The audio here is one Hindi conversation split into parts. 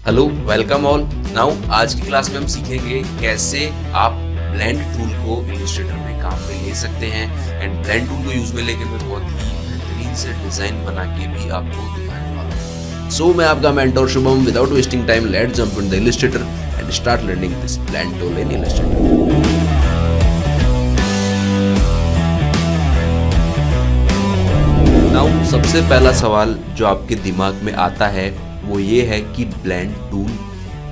Hello, welcome all. नाउ आज की क्लास में हम सीखेंगे कैसे आप ब्लेंड टूल को इलस्ट्रेटर में काम में ले सकते हैं। एंड ब्लेंड टूल को यूज में लेके मैं बहुत ही बेहतरीन से डिजाइन बना के भी आपको दिखाने वाला हूँ। सो मैं आपका mentor Shubham, without wasting time let's jump in the Illustrator and start learning this blend tool in Illustrator. Now सबसे पहला सवाल जो आपके दिमाग में आता है वो ये है कि ब्लेंड टूल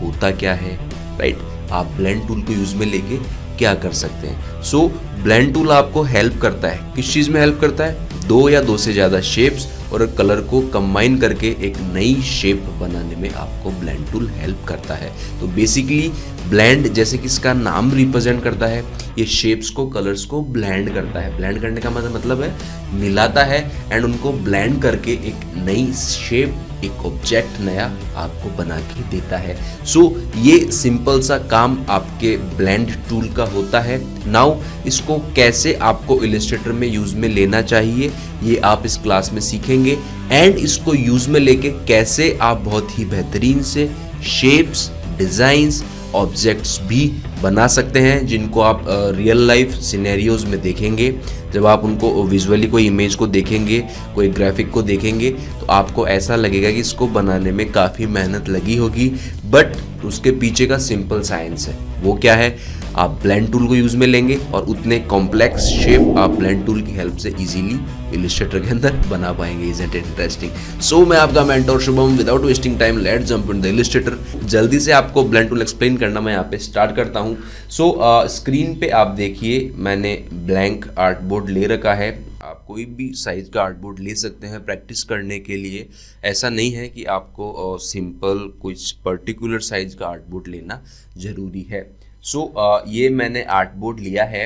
होता क्या है, राइट? आप ब्लेंड टूल को यूज में लेके क्या कर सकते हैं? सो ब्लेंड टूल आपको हेल्प करता है, किस चीज में हेल्प करता है? दो या दो से ज्यादा शेप्स और कलर को कंबाइन करके एक नई शेप बनाने में आपको ब्लेंड टूल हेल्प करता है। तो बेसिकली ब्लेंड, जैसे कि इसका नाम रिप्रेजेंट करता है, ये शेप्स को, कलर्स को ब्लेंड करता है। ब्लेंड करने का मतलब है मिलाता है एंड उनको ब्लेंड करके एक नई शेप, एक ऑब्जेक्ट नया आपको बना के देता है। सो ये सिंपल सा काम आपके ब्लेंड टूल का होता है। नाउ इसको कैसे आपको इलस्ट्रेटर में यूज में लेना चाहिए ये आप इस क्लास में सीखेंगे। एंड इसको यूज में लेके कैसे आप बहुत ही बेहतरीन से शेप्स, डिजाइंस, ऑब्जेक्ट्स भी बना सकते हैं, जिनको आप रियल लाइफ सिनेरियोज में देखेंगे। जब आप उनको विजुअली कोई इमेज को देखेंगे, कोई ग्राफिक को देखेंगे, तो आपको ऐसा लगेगा कि इसको बनाने में काफ़ी मेहनत लगी होगी, बट उसके पीछे का सिंपल साइंस है। वो क्या है? आप ब्लेंड टूल को यूज में लेंगे और उतने कॉम्प्लेक्स शेप आप ब्लेंड टूल की हेल्प से इजीली इलस्ट्रेटर के अंदर बना पाएंगे। Isn't it interesting? सो मैं आपका mentor Shubham, without wasting time let's jump in the Illustrator. जल्दी से आपको ब्लेंड टूल एक्सप्लेन करना मैं यहाँ पे स्टार्ट करता हूँ। सो स्क्रीन पे आप देखिए, मैंने ब्लैंक आर्ट बोर्ड ले रखा है। आप कोई भी साइज का आर्ट बोर्ड ले सकते हैं प्रैक्टिस करने के लिए। ऐसा नहीं है कि आपको सिंपल कुछ पर्टिकुलर साइज का आर्ट बोर्ड लेना जरूरी है। सो ये मैंने आर्ट बोर्ड लिया है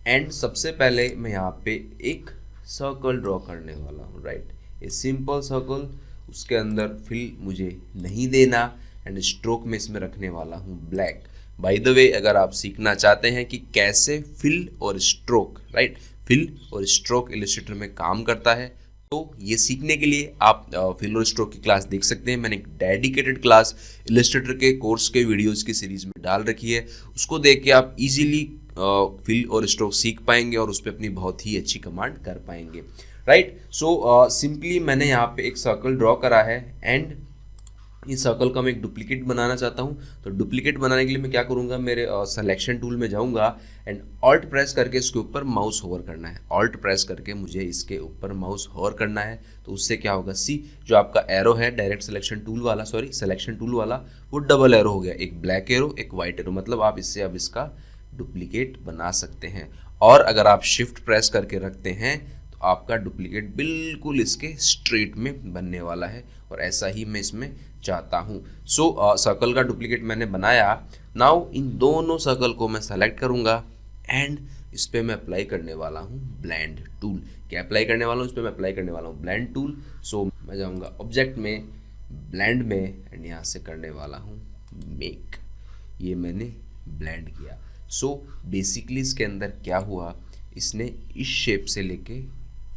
एंड सबसे पहले मैं यहाँ पे एक सर्कल ड्रॉ करने वाला हूँ, राइट? ए सिंपल सर्कल, उसके अंदर फिल मुझे नहीं देना एंड स्ट्रोक में इसमें रखने वाला हूँ ब्लैक। बाय द वे, अगर आप सीखना चाहते हैं कि कैसे फिल और स्ट्रोक, राइट, फिल और स्ट्रोक इलस्ट्रेटर में काम करता है, तो ये सीखने के लिए आप फिल और स्ट्रोक की क्लास देख सकते हैं। मैंने एक डेडिकेटेड क्लास इलस्ट्रेटर के कोर्स के वीडियोस की सीरीज में डाल रखी है। उसको देख के आप इजीली फिल और स्ट्रोक सीख पाएंगे और उस पर अपनी बहुत ही अच्छी कमांड कर पाएंगे, राइट? सो सिंपली मैंने यहाँ पे एक सर्कल ड्रॉ करा है एंड इस सर्कल का मैं एक डुप्लीकेट बनाना चाहता हूँ। तो डुप्लीकेट बनाने के लिए मैं क्या करूँगा, मेरे सिलेक्शन टूल में जाऊँगा एंड ऑल्ट प्रेस करके इसके ऊपर माउस होवर करना है। ऑल्ट प्रेस करके मुझे इसके ऊपर माउस होवर करना है। तो उससे क्या होगा, सी जो आपका एरो है डायरेक्ट सिलेक्शन टूल वाला, सिलेक्शन टूल वाला, वो डबल एरो हो गया, एक ब्लैक एरो, एक वाइट एरो। मतलब आप इससे अब इसका डुप्लीकेट बना सकते हैं। और अगर आप शिफ्ट प्रेस करके रखते हैं तो आपका डुप्लीकेट बिल्कुल इसके स्ट्रेट में बनने वाला है। और ऐसा ही मैं इसमें चाहता हूँ। सो सर्कल का डुप्लीकेट मैंने बनाया। नाउ इन दोनों सर्कल को मैं सेलेक्ट करूँगा एंड इस पर मैं अप्लाई करने वाला हूँ ब्लेंड टूल। क्या अप्लाई करने वाला हूँ? इस पर मैं अप्लाई करने वाला हूँ ब्लेंड टूल। सो मैं जाऊँगा ऑब्जेक्ट में, ब्लेंड में एंड यहाँ से करने वाला हूँ मेक। ये मैंने ब्लेंड किया। सो बेसिकली इसके अंदर क्या हुआ, इसने इस शेप से लेके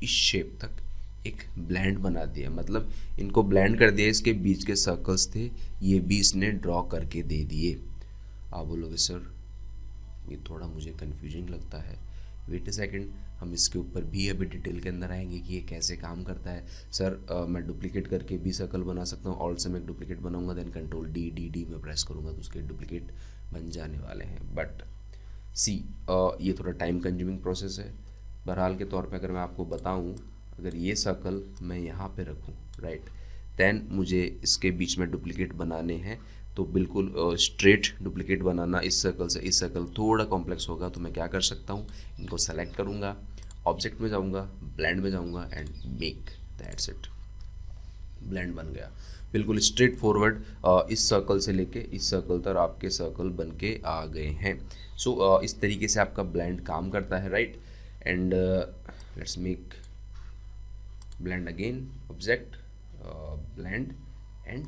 इस शेप तक एक ब्लेंड बना दिया। मतलब इनको ब्लेंड कर दिया। इसके बीच के सर्कल्स थे, ये भी इसने ड्रॉ करके दे दिए। आप बोलोगे सर ये थोड़ा मुझे कंफ्यूजिंग लगता है, वेट अ सेकंड, हम इसके ऊपर भी अभी डिटेल के अंदर आएंगे कि ये कैसे काम करता है। सर मैं डुप्लीकेट करके भी सर्कल बना सकता हूँ। ऑल्ट से मैं एक डुप्लीकेट बनाऊंगा, देन कंट्रोल डी में प्रेस करूँगा तो उसके डुप्लीकेट बन जाने वाले हैं। बट सी ये थोड़ा टाइम कंज्यूमिंग प्रोसेस है। बहरहाल के तौर पे अगर मैं आपको बताऊं, अगर ये सर्कल मैं यहाँ पे रखूं, राइट, देन मुझे इसके बीच में डुप्लीकेट बनाने हैं। तो बिल्कुल स्ट्रेट डुप्लीकेट बनाना इस सर्कल से इस सर्कल थोड़ा कॉम्प्लेक्स होगा। तो मैं क्या कर सकता हूँ, इनको सेलेक्ट करूँगा, ऑब्जेक्ट में जाऊँगा, ब्लेंड में जाऊँगा and make, that's it, blend बन गया। बिल्कुल स्ट्रेट फॉरवर्ड इस सर्कल से लेके इस सर्कल तक आपके सर्कल बन के आ गए हैं। सो इस तरीके से आपका ब्लेंड काम करता है, right? And let's make blend again, object, blend and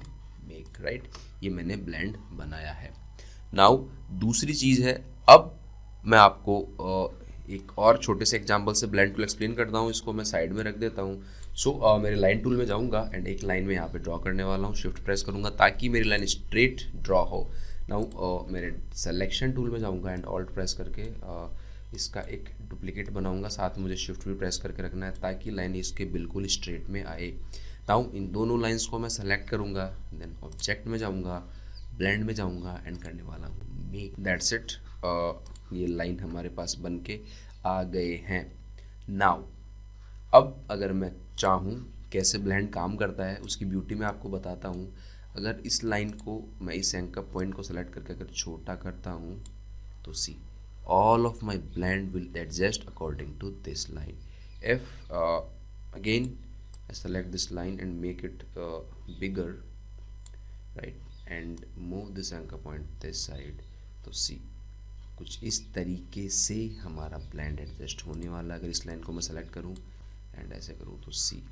make, right? ये मैंने ब्लेंड बनाया है। नाउ दूसरी चीज़ है, अब मैं आपको एक और छोटे से एग्जांपल से ब्लेंड टूल एक्सप्लेन करता हूँ, इसको मैं साइड में रख देता हूँ। सो मेरे लाइन टूल में जाऊँगा एंड एक लाइन में यहाँ पे ड्रॉ करने वाला हूँ, शिफ्ट प्रेस करूँगा ताकि मेरी लाइन स्ट्रेट ड्रॉ हो। नाउ मेरे सिलेक्शन टूल में जाऊँगा एंड ऑल्ट प्रेस करके इसका एक डुप्लीकेट बनाऊँगा, साथ मुझे शिफ्ट भी प्रेस करके रखना है ताकि लाइन इसके बिल्कुल स्ट्रेट में आए। नाउ इन दोनों लाइन्स को मैं सेलेक्ट करूँगा, देन ऑब्जेक्ट में जाऊँगा, ब्लेंड में जाऊँगा एंड करने वाला हूँ मेक। दैट्स इट, ये लाइन हमारे पास बन के आ गए हैं। नाउ अब अगर मैं चाहूँ कैसे ब्लेंड काम करता है उसकी ब्यूटी मैं आपको बताता हूँ। अगर इस लाइन को मैं इस एंकर पॉइंट को सेलेक्ट करके अगर छोटा करता हूँ तो सी all of my blend will adjust according to this line. If again I select this line and make it bigger, right, and move this anchor point this side, तो see कुछ इस तरीके से हमारा blend adjust होने वाला। अगर इस लाइन को मैं सेलेक्ट करूँ एंड ऐसे करूँ तो see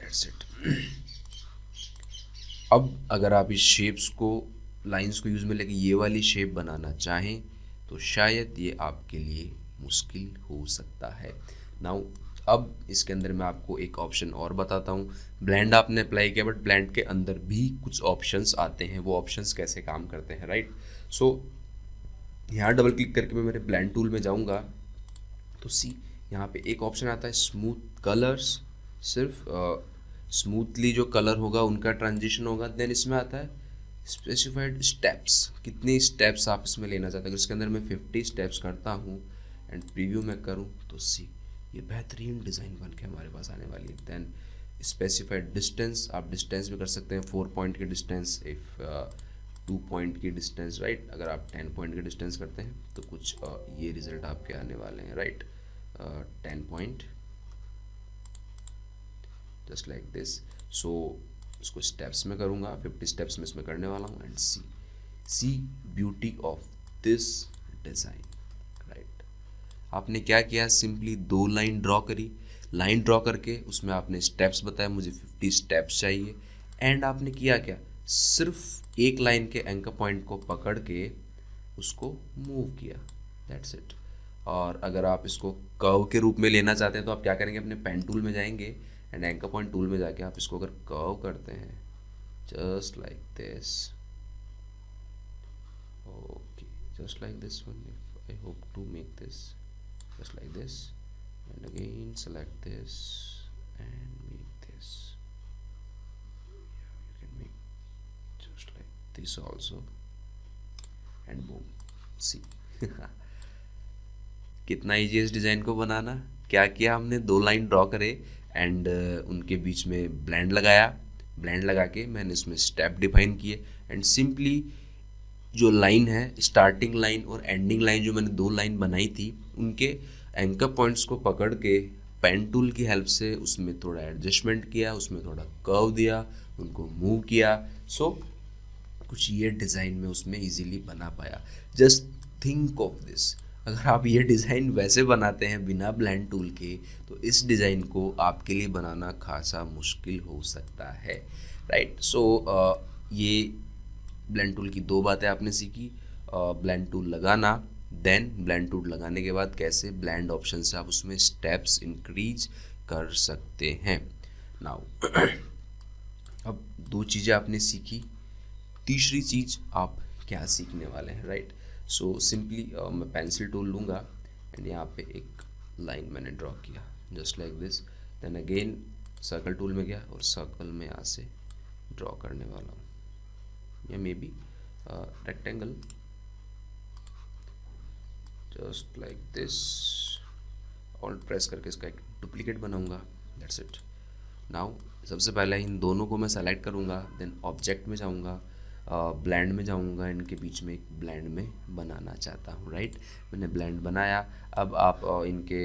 that's it। अब अगर आप इस शेप्स को लाइंस को यूज़ में लेके ये वाली शेप बनाना चाहें तो शायद ये आपके लिए मुश्किल हो सकता है। नाउ अब इसके अंदर मैं आपको एक ऑप्शन और बताता हूँ। ब्लेंड आपने अप्लाई किया बट ब्लेंड के अंदर भी कुछ ऑप्शंस आते हैं, वो ऑप्शंस कैसे काम करते हैं, राइट। सो यहाँ डबल क्लिक करके मैं मेरे ब्लेंड टूल में जाऊँगा तो सी यहाँ पे एक ऑप्शन आता है स्मूथ कलर्स, सिर्फ स्मूथली जो कलर होगा उनका ट्रांजिशन होगा। देन इसमें आता है स्पेसिफाइड स्टेप्स, कितने स्टेप्स आप इसमें लेना चाहते हैं। अगर इसके अंदर मैं 50 स्टेप्स करता हूँ एंड प्रीव्यू में करूँ तो सी ये बेहतरीन डिज़ाइन बन के हमारे पास आने वाली है। देन स्पेसिफाइड डिस्टेंस, आप डिस्टेंस भी कर सकते हैं 4 पॉइंट की डिस्टेंस, इफ 2 पॉइंट की डिस्टेंस, राइट। अगर आप 10 पॉइंट की डिस्टेंस करते हैं तो कुछ ये रिजल्ट आपके आने वाले हैं, right. 10 point just like this. So इसको स्टेप्स में करूँगा, 50 स्टेप्स में इसमें करने वाला हूँ and see beauty of this design, right. आपने क्या किया, सिंपली 2 लाइन ड्रॉ करी, लाइन ड्रॉ करके उसमें आपने स्टेप्स बताया, मुझे 50 स्टेप्स चाहिए एंड आपने किया क्या, सिर्फ एक लाइन के एंकर पॉइंट को पकड़ के उसको मूव किया, दैट्स इट। और अगर आप इसको कर्व के रूप में लेना चाहते हैं तो आप क्या करेंगे, अपने पेन टूल में जाएंगे एंड एंकर पॉइंट टूल में जाके आप इसको अगर कर्व करते हैं just like this, okay, just like this one, if I hope to make this just like this and again select this and make this, you can make just like this also and boom, see कितना ईजी है इस डिज़ाइन को बनाना। क्या किया हमने, 2 लाइन ड्रॉ करे एंड उनके बीच में ब्लेंड लगाया, ब्लेंड लगा के मैंने इसमें स्टेप डिफाइन किए एंड सिंपली जो लाइन है, स्टार्टिंग लाइन और एंडिंग लाइन, जो मैंने 2 लाइन बनाई थी उनके एंकर पॉइंट्स को पकड़ के पेन टूल की हेल्प से उसमें थोड़ा एडजस्टमेंट किया, उसमें थोड़ा कर्व दिया, उनको मूव किया। सो कुछ ये डिज़ाइन में उसमें इजीली बना पाया। जस्ट थिंक ऑफ दिस, अगर आप ये डिज़ाइन वैसे बनाते हैं बिना ब्लेंड टूल के तो इस डिज़ाइन को आपके लिए बनाना खासा मुश्किल हो सकता है, राइट। सो ये ब्लेंड टूल की 2 बातें आपने सीखी, ब्लेंड टूल लगाना, देन ब्लेंड टूल लगाने के बाद कैसे ब्लेंड ऑप्शन से आप उसमें स्टेप्स इंक्रीज कर सकते हैं। नाउ अब 2 चीज़ें आपने सीखी, तीसरी चीज़ आप क्या सीखने वाले हैं, राइट। सो सिंपली मैं पेंसिल टूल लूँगा एंड यहाँ पे एक लाइन मैंने ड्रॉ किया just like this, then again circle tool में गया और सर्कल में यहाँ से ड्रॉ करने वाला हूँ, या may be rectangle just like this, alt press करके इसका एक डुप्लीकेट बनाऊँगा, दैट्स इट। नाउ सबसे पहले इन दोनों को मैं सेलेक्ट करूँगा, देन ऑब्जेक्ट में जाऊँगा, ब्लेंड में जाऊँगा, इनके बीच में एक ब्लेंड में बनाना चाहता हूँ, राइट। मैंने ब्लेंड बनाया। अब आप इनके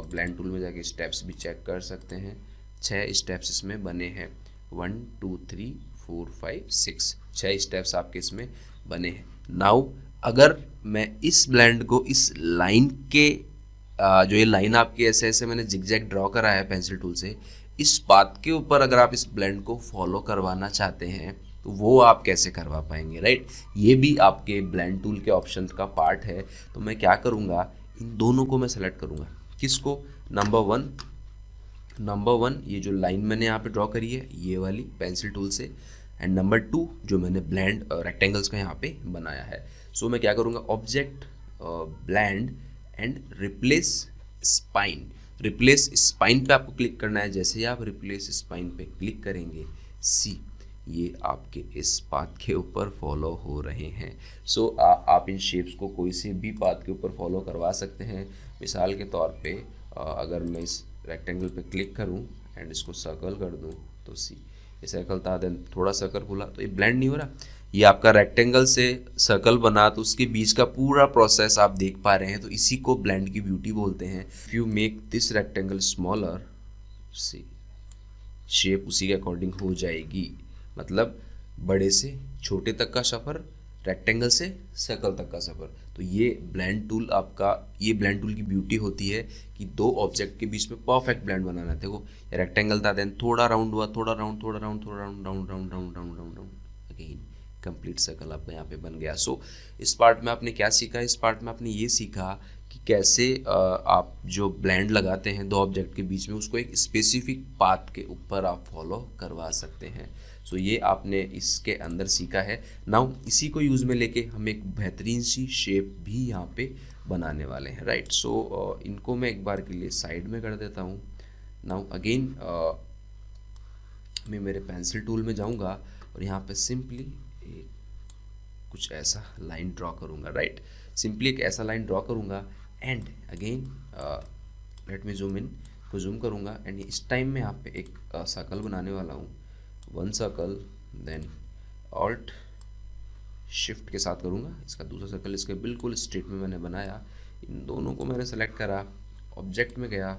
ब्लेंड टूल में जाके स्टेप्स भी चेक कर सकते हैं। 6 स्टेप्स इसमें बने हैं, 1 2 3 4 5 6, 6 स्टेप्स आपके इसमें बने हैं। नाउ अगर मैं इस ब्लेंड को इस लाइन के जो ये लाइन आपकी ऐसे ऐसे मैंने जिगजैग ड्रॉ करा है पेंसिल टूल से, इस बात के ऊपर अगर आप इस ब्लेंड को फॉलो करवाना चाहते हैं तो तो वो आप कैसे करवा पाएंगे, राइट। ये भी आपके ब्लेंड टूल के ऑप्शन का पार्ट है। तो मैं क्या करूँगा, इन दोनों को मैं सेलेक्ट करूँगा। किसको, नंबर वन ये जो लाइन मैंने यहाँ पे ड्रॉ करी है ये वाली पेंसिल टूल से, एंड नंबर 2 जो मैंने ब्लेंड रेक्टेंगल्स का यहाँ पे बनाया है। सो मैं क्या करूँगा, object blend and replace spine. Replace spine पे आपको क्लिक करना है। जैसे ही आप रिप्लेस स्पाइन पे क्लिक करेंगे, सी ये आपके इस पाथ के ऊपर फॉलो हो रहे हैं। सो आप इन शेप्स को कोई से भी पाथ के ऊपर फॉलो करवा सकते हैं। मिसाल के तौर पे अगर मैं इस रेक्टेंगल पे क्लिक करूं एंड इसको सर्कल कर दूं, तो सी ये सर्कल था, देन थोड़ा सर्कल खुला, तो ये ब्लेंड नहीं हो रहा। ये आपका रेक्टेंगल से सर्कल बना, तो उसके बीच का पूरा प्रोसेस आप देख पा रहे हैं। तो इसी को ब्लेंड की ब्यूटी बोलते हैं। If you make this rectangle smaller, see shape उसी के अकॉर्डिंग हो जाएगी। मतलब बड़े से छोटे तक का सफ़र, रेक्टेंगल से सर्कल तक का सफ़र। तो ये ब्लेंड टूल आपका, ये ब्लेंड टूल की ब्यूटी होती है कि दो ऑब्जेक्ट के बीच में परफेक्ट ब्लेंड बनाना है। देखो रेक्टेंगल था, देन थोड़ा राउंड हुआ, थोड़ा राउंड, थोड़ा राउंड, थोड़ा round, round round round round round round, again complete circle आपका यहाँ पे बन गया। सो इस पार्ट में आपने क्या सीखा, इस पार्ट में आपने ये सीखा कि कैसे आप जो ब्लेंड लगाते हैं दो ऑब्जेक्ट के बीच में, उसको एक स्पेसिफिक पाथ के ऊपर आप फॉलो करवा सकते हैं। सो ये आपने इसके अंदर सीखा है। नाउ इसी को यूज़ में लेके हम एक बेहतरीन सी शेप भी यहाँ पे बनाने वाले हैं, राइट। सो इनको मैं एक बार के लिए साइड में कर देता हूँ। नाउ अगेन मैं मेरे पेंसिल टूल में जाऊँगा और यहाँ पे सिंपली कुछ ऐसा लाइन ड्रॉ करूँगा, राइट। सिंपली एक ऐसा लाइन ड्रॉ करूँगा and again let me zoom in को जूम करूँगा एंड इस टाइम में यहाँ पे एक सर्कल बनाने वाला हूँ। One circle, then alt shift के साथ करूँगा इसका दूसरा सर्कल, इसके बिल्कुल स्ट्रेट में मैंने बनाया। इन दोनों को मैंने सेलेक्ट करा, ऑब्जेक्ट में गया,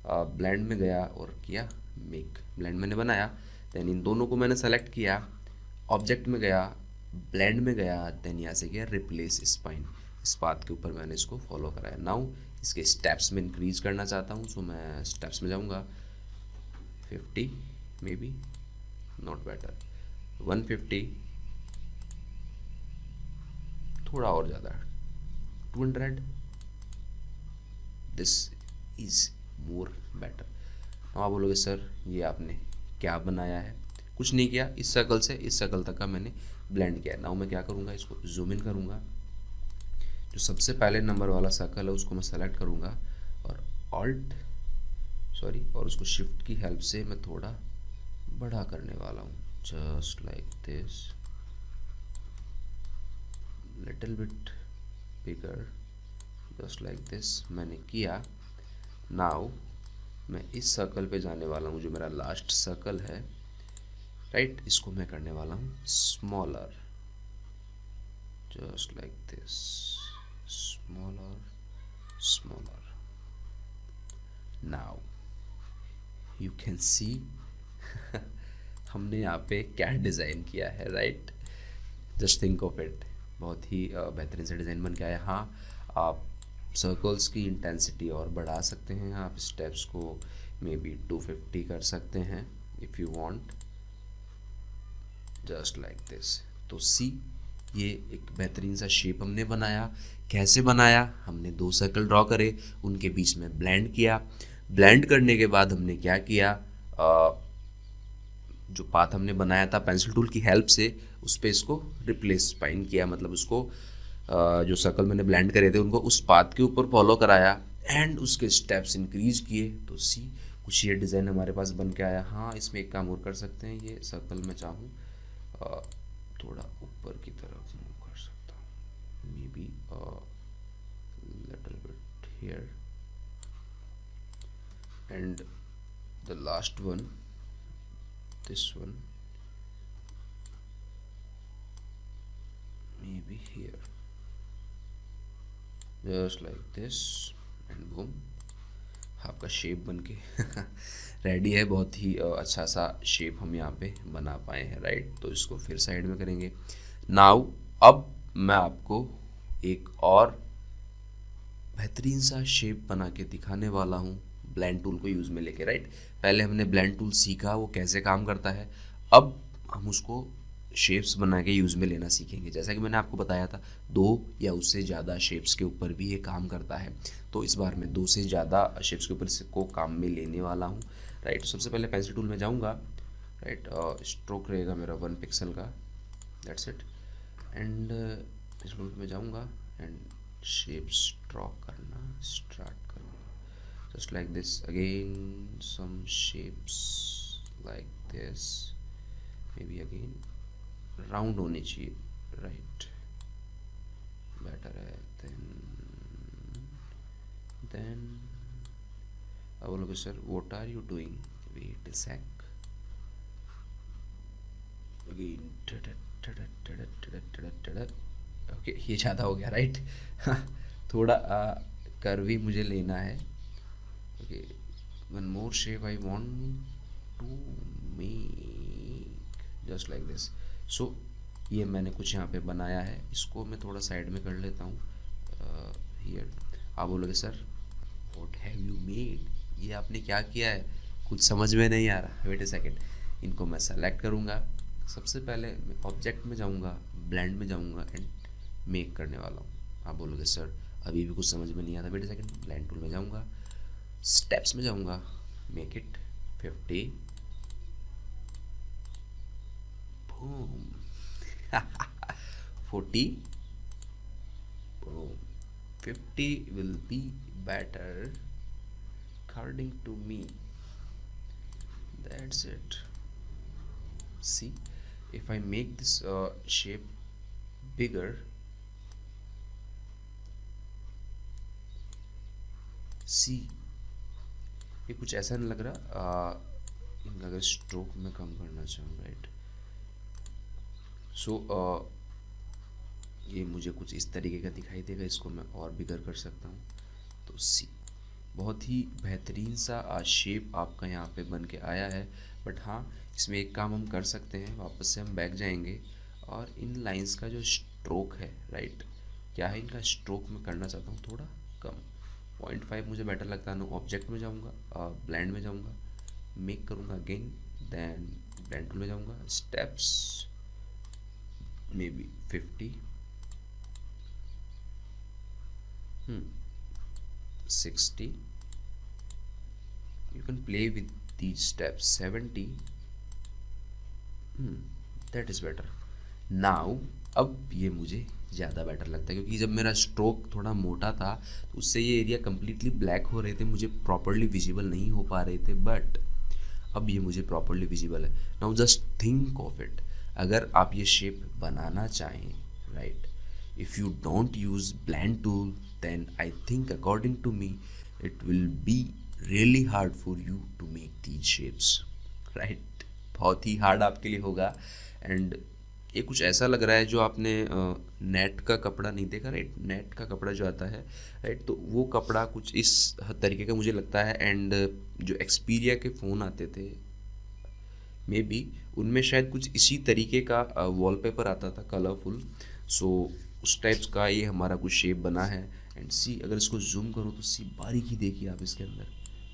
ब्लेंड में गया और किया मेक। ब्लेंड मैंने बनाया, देन इन दोनों को मैंने सेलेक्ट किया, ऑब्जेक्ट में गया, ब्लेंड में गया, देन यहाँ से किया रिप्लेस स्पाइन। इस पाथ के ऊपर मैंने इसको फॉलो कराया। नाउ इसके स्टेप्स में इंक्रीज करना चाहता हूँ, सो मैं स्टेप्स में जाऊँगा 50 मे बी नॉट बेटर 150, थोड़ा और ज़्यादा 200, दिस इज मोर बेटर। आप बोलोगे सर ये आपने क्या बनाया है, कुछ नहीं किया, इस सर्कल से इस सर्कल तक का मैंने ब्लेंड किया। नाउ मैं क्या करूँगा, इसको जूम इन करूँगा, जो सबसे पहले नंबर वाला सर्कल है उसको मैं सेलेक्ट करूँगा और और उसको शिफ्ट की हेल्प से मैं थोड़ा बड़ा करने वाला हूँ, just like this, little bit bigger, just like this मैंने किया। नाउ मैं इस सर्कल पे जाने वाला हूँ जो मेरा लास्ट सर्कल है, राइट। इसको मैं करने वाला हूँ smaller, just like this, smaller smaller. Now you can see हमने यहाँ पे क्या डिज़ाइन किया है, right. Just think of it, बहुत ही बेहतरीन सा डिज़ाइन बन के आया। हाँ, आप सर्कल्स की इंटेंसिटी और बढ़ा सकते हैं, आप स्टेप्स को मे बी 250 कर सकते हैं if you want, just like this. तो सी ये एक बेहतरीन सा शेप हमने बनाया। कैसे बनाया, हमने दो सर्कल ड्रॉ करे, उनके बीच में ब्लेंड किया। ब्लेंड करने के बाद हमने क्या किया, जो पाथ हमने बनाया था पेंसिल टूल की हेल्प से, उस पर इसको रिप्लेस स्पाइन किया। मतलब उसको जो सर्कल मैंने ब्लेंड करे थे उनको उस पाथ के ऊपर फॉलो कराया एंड उसके स्टेप्स इंक्रीज किए। तो सी कुछ ये डिज़ाइन हमारे पास बन के आया। हाँ, इसमें एक काम और कर सकते हैं, ये सर्कल में चाहूँ थोड़ा ऊपर की तरफ मूव कर सकता हूँ, may be little bit here, and the last one, this one maybe here, just like this and boom, आपका शेप बन के रेडी है। बहुत ही अच्छा सा शेप हम यहाँ पे बना पाए हैं, राइट। तो इसको फिर साइड में करेंगे। नाउ अब मैं आपको एक और बेहतरीन सा शेप बना के दिखाने वाला हूँ ब्लेंड टूल को यूज़ में लेके, राइट। पहले हमने ब्लेंड टूल सीखा वो कैसे काम करता है, अब हम उसको शेप्स बना के यूज़ में लेना सीखेंगे। जैसा कि मैंने आपको बताया था, 2 या उससे ज़्यादा शेप्स के ऊपर भी ये काम करता है। तो इस बार मैं 2 से ज़्यादा शेप्स के ऊपर इसको काम में लेने वाला हूँ, राइट। सबसे पहले पेंसिल टूल में जाऊँगा, राइट। स्ट्रोक रहेगा मेरा 1 पिक्सल का, that's it. And pencil tool में जाऊँगा एंड शेप्स ड्रॉ करना स्टार्ट करूँगा, just like this. Again some shapes like this, maybe again round होनी चाहिए, राइट, बेटर है। देन अब बोलोगे sir what are you doing, wait a sec, again okay, ये ज़्यादा हो गया, राइट। थोड़ा कर्वी मुझे लेना है। Okay, one more shape I want to make just like this. So ये मैंने कुछ यहाँ पे बनाया है, इसको मैं थोड़ा साइड में कर लेता हूँ हियर। आप बोलोगे sir what have you made, ये आपने क्या किया है, कुछ समझ में नहीं आ रहा। वेट अ सेकेंड, इनको मैं सेलेक्ट करूँगा। सबसे पहले मैं ऑब्जेक्ट में जाऊँगा, ब्लेंड में जाऊँगा एंड मेक करने वाला हूँ। आप बोलोगे सर अभी भी कुछ समझ में नहीं आता। Wait a second, blend tool में जाऊँगा, स्टेप्स में जाऊँगा, make it 50, boom 40, boom, 50 will be better according to me, that's it. See, if I make this shape bigger, see, ये कुछ ऐसा नहीं लग रहा। इनका अगर स्ट्रोक में कम करना चाहूँ, राइट। सो ये मुझे कुछ इस तरीके का दिखाई देगा, इसको मैं और बिगर कर सकता हूँ। तो सी, बहुत ही बेहतरीन सा शेप आपका यहाँ पे बन के आया है। बट हाँ, इसमें एक काम हम कर सकते हैं, वापस से हम बैक जाएंगे और इन लाइंस का जो स्ट्रोक है, राइट, क्या है इनका स्ट्रोक मैं करना चाहता हूँ थोड़ा कम, 0.5 मुझे बेटर लगता है। ऑब्जेक्ट में जाऊँगा, ब्लेंड में जाऊँगा, मेक करूँगा अगेन, देन ब्लेंड टूल में जाऊँगा, steps may be 50, 60, you can play with these steps, 70, that is better now। अब ये मुझे ज़्यादा बेटर लगता है, क्योंकि जब मेरा स्ट्रोक थोड़ा मोटा था तो उससे ये एरिया कम्प्लीटली ब्लैक हो रहे थे, मुझे प्रॉपरली विजिबल नहीं हो पा रहे थे। बट अब ये मुझे प्रॉपरली विजिबल है। Now just think of it, अगर आप ये शेप बनाना चाहें, right, if you don't use blend tool, then I think according to me it will be really hard for you to make these shapes, right? बहुत ही हार्ड आपके लिए होगा। एंड ये कुछ ऐसा लग रहा है जो आपने नेट का कपड़ा नहीं देखा, राइट, नेट का कपड़ा जो आता है, राइट, तो वो कपड़ा कुछ इस तरीके का मुझे लगता है। एंड जो एक्सपीरिया के फ़ोन आते थे मे बी, उनमें शायद कुछ इसी तरीके का वॉलपेपर आता था कलरफुल। सो उस टाइप्स का ये हमारा कुछ शेप बना है। एंड सी, अगर इसको जूम करो तो सी बारीकी देखिए आप इसके अंदर,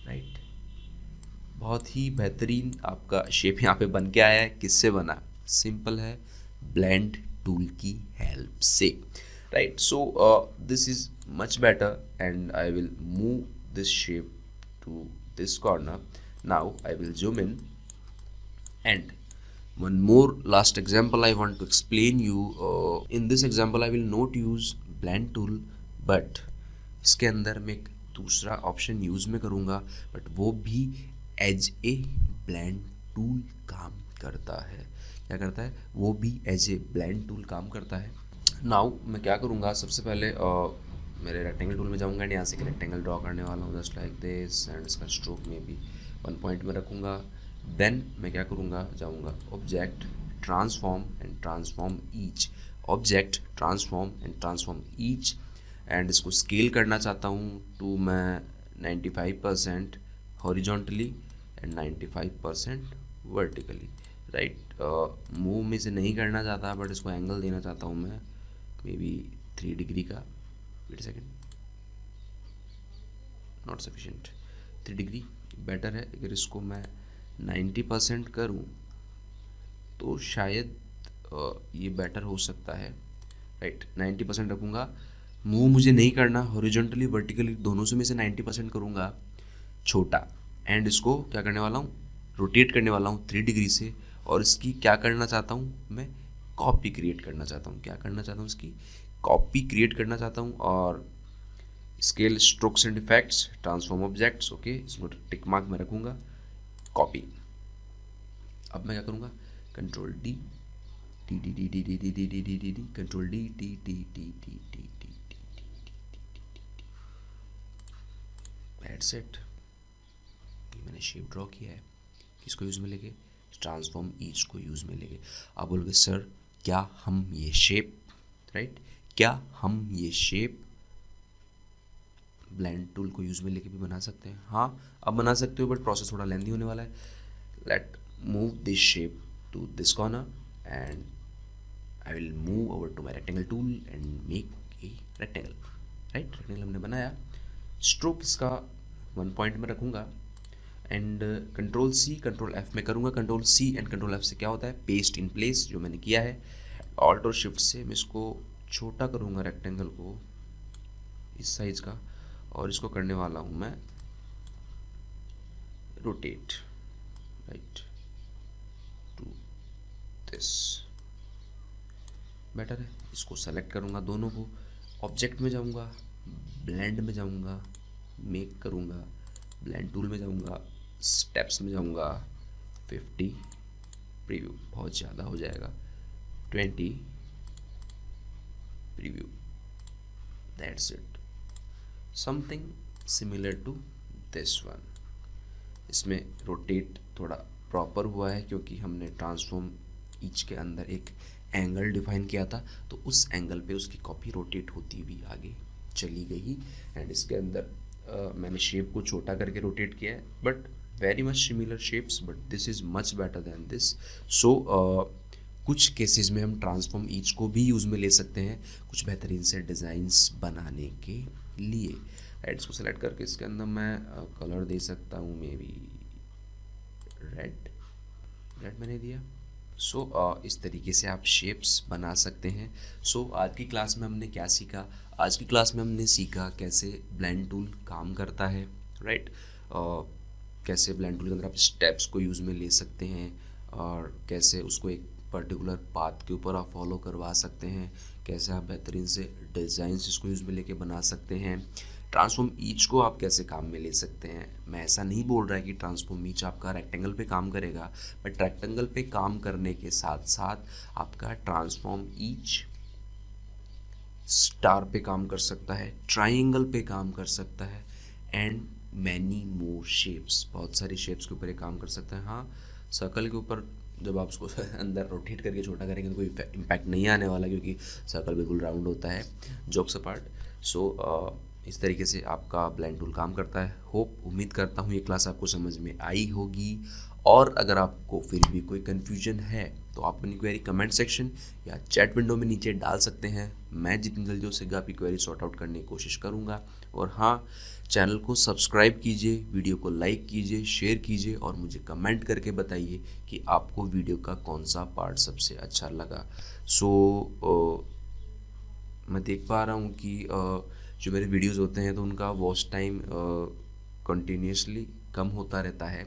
राइट, बहुत ही बेहतरीन आपका शेप यहाँ पे बन के आया है। किससे बना? सिंपल है, ब्लेंड टूल की हेल्प से, right. So this is much better and I will move this shape to this corner. Now I will zoom in and one more last example I want to explain you. In this example I will not use blend tool, but इसके अंदर मैं एक दूसरा ऑप्शन यूज़ में करूँगा, बट वो भी एज ए ब्लेंड टूल काम करता है। क्या करता है? वो भी एज ए ब्लेंड टूल काम करता है। नाउ मैं क्या करूँगा, सबसे पहले मेरे रेक्टेंगल टूल में जाऊँगा एंड यहाँ से एक रेक्टेंगल ड्रॉ करने वाला हूँ, जस्ट लाइक दिस। एंड इसका स्ट्रोक में भी 1 पॉइंट में रखूँगा। देन मैं क्या करूँगा, जाऊँगा object, transform and transform each, object, transform and transform each. And इसको स्केल करना चाहता हूँ टू मैं 95% horizontally and 95% vertically, right. Move में से नहीं करना चाहता, बट इसको एंगल देना चाहता हूँ मैं मे बी 3 डिग्री का। Wait second, not sufficient, 3 degree better है। अगर इसको मैं 90% करूं तो शायद ये बेटर हो सकता है, राइट। 90% रखूँगा। मूव मुझे नहीं करना, हॉरिजॉन्टली वर्टिकली दोनों से मैं से 90% करूँगा छोटा, एंड इसको क्या करने वाला हूँ, रोटेट करने वाला हूँ 3 डिग्री से, और इसकी क्या करना चाहता हूँ मैं, कॉपी क्रिएट करना चाहता हूँ। क्या करना चाहता हूँ, इसकी कॉपी क्रिएट करना चाहता हूँ। और scale, strokes and effects, transform objects, okay, इसको टिक मार्क में रखूँगा, कॉपी। अब मैं क्या करूँगा, control D D D D D D D D D D D D control D D D D D D D that's it. ये मैंने शेप ड्रॉ किया है, किसको यूज़ में लेके, ट्रांसफॉर्म ईच को यूज़ में लेके। आप बोलोगे सर क्या हम ये शेप, राइट, क्या हम ये शेप ब्लेंड टूल को यूज़ में लेके भी बना सकते हैं? हाँ, अब बना सकते हो, बट प्रोसेस थोड़ा लेंदी होने वाला है। Let move this shape to this corner and I will move over to my rectangle tool and make a rectangle, right. Rectangle हमने बनाया, स्ट्रोक इसका 1 पॉइंट में रखूँगा and control C control F में करूँगा। Control C and control F से क्या होता है, पेस्ट इन प्लेस, जो मैंने किया है। ऑल्ट और शिफ्ट से मैं इसको छोटा करूँगा, रेक्टेंगल को इस साइज का, और इसको करने वाला हूँ मैं rotate, right, to this, better है। इसको सेलेक्ट करूँगा दोनों को, ऑब्जेक्ट में जाऊँगा, ब्लेंड में जाऊँगा, मेक करूँगा, ब्लेंड टूल में जाऊँगा, स्टेप्स में जाऊँगा, 50, प्रीव्यू बहुत ज़्यादा हो जाएगा, 20, preview, that's it. Something similar to this one. इसमें रोटेट थोड़ा प्रॉपर हुआ है क्योंकि हमने ट्रांसफॉर्म ईच के अंदर एक एंगल डिफाइन किया था, तो उस एंगल पे उसकी कॉपी रोटेट होती हुई आगे चली गई। एंड इसके अंदर मैंने शेप को छोटा करके रोटेट किया है, but very much similar shapes, but this is much better than this. So कुछ केसेस में हम ट्रांसफॉर्म ईच को भी यूज़ में ले सकते हैं कुछ बेहतरीन से डिज़ाइंस बनाने के लिए, राइट। इसको सेलेक्ट करके इसके अंदर मैं कलर दे सकता हूँ, मे बी रेड मैंने दिया। सो इस तरीके से आप शेप्स बना सकते हैं। सो आज की क्लास में हमने क्या सीखा, आज की क्लास में हमने सीखा कैसे ब्लेंड टूल काम करता है, राइट। कैसे ब्लेंड टूल के अंदर आप स्टेप्स को यूज़ में ले सकते हैं, और कैसे उसको एक पर्टिकुलर पाथ के ऊपर आप फॉलो करवा सकते हैं, कैसे आप बेहतरीन से डिज़ाइंस इसको यूज़ में लेके बना सकते हैं। ट्रांसफॉर्म ईच को आप कैसे काम में ले सकते हैं। मैं ऐसा नहीं बोल रहा है कि ट्रांसफॉर्म ईच आपका रेक्टेंगल पे काम करेगा, बट रेक्टेंगल पे काम करने के साथ साथ आपका ट्रांसफॉर्म ईच स्टार पे काम कर सकता है, ट्राइंगल पे काम कर सकता है, एंड मैनी मोर शेप्स, बहुत सारी शेप्स के ऊपर ये काम कर सकता है। हाँ, सर्कल के ऊपर जब आप उसको अंदर रोटेट करके छोटा करेंगे तो कोई इम्पैक्ट नहीं आने वाला, क्योंकि सर्कल बिल्कुल राउंड होता है, जोक्स अपार्ट। सो इस तरीके से आपका ब्लेंड टूल काम करता है। उम्मीद करता हूँ ये क्लास आपको समझ में आई होगी, और अगर आपको फिर भी कोई कन्फ्यूजन है तो आप अपनी क्वेरी कमेंट सेक्शन या चैट विंडो में नीचे डाल सकते हैं। मैं जितनी जल्दी हो सकेगा आपकी क्वेरी सॉर्ट आउट करने की कोशिश करूँगा। और हाँ, चैनल को सब्सक्राइब कीजिए, वीडियो को लाइक कीजिए, शेयर कीजिए, और मुझे कमेंट करके बताइए कि आपको वीडियो का कौन सा पार्ट सबसे अच्छा लगा। मैं देख पा रहा हूँ कि जो मेरे वीडियोस होते हैं तो उनका वॉच टाइम कंटिन्यूसली कम होता रहता है।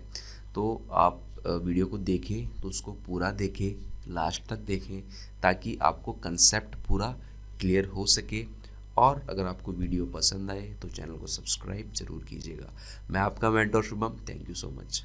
तो आप वीडियो को देखें तो उसको पूरा देखें, लास्ट तक देखें, ताकि आपको कंसेप्ट पूरा क्लियर हो सके। और अगर आपको वीडियो पसंद आए तो चैनल को सब्सक्राइब ज़रूर कीजिएगा। मैं आपका mentor Shubham, thank you so much.